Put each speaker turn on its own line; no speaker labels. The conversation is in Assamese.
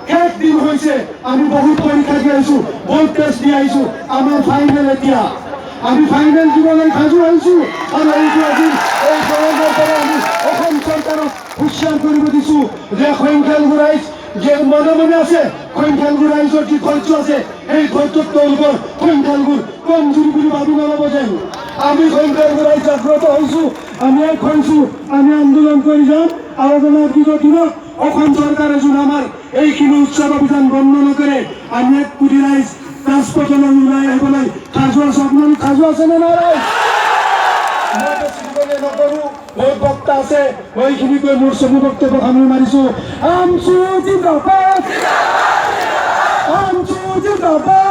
শেষ দিন হৈছে আমি বহুত পৰীক্ষা দি আহিছোঁ বহুত টেষ্ট দি আহিছোঁ আমাৰ ফাইনেল এতিয়া আমি ফাইনেল দিবলৈ সাজু আহিছোঁ আৰু এইটো আজি এই গৰমৰ পৰা আমি অসম চৰকাৰক হুঁচিয়াৰ কৰিব দিছোঁ যে সংখ্যালঘু ৰাইজ যে মনে মনে আছে সংখ্যালঘু ৰাইজৰ যি ধৈৰ্য আছে সেই ধৈৰ্যত তেওঁলোকৰ সংখ্যালঘুৰ কমজুৰি বুলি ভাবি নল'ব যেন আমি সংখ্যালঘু ৰাইজ জাগ্ৰত হৈছোঁ আমি এক হৈছোঁ আমি আন্দোলন কৰি যাম আলোচনাৰ দিনত অসম চৰকাৰে যোন আমাৰ এইখিনি উৎসৱ অভিযান বন্ধ নকৰে আমি এক কোটি ৰাইজ ৰাজপথলৈ ওলাই আহিবলৈ সাজু আছোঁ আপোনালোক সাজু আছেনে নাই ৰাইজ মই বেছি দিবলৈ নকৰোঁ বহুত বক্তা আছে মই এইখিনি কৈ মোৰ চমু বক্তব্য সামৰি মাৰিছোঁ আমচু জিন্দাবাদ আমচু জিন্দাবাদ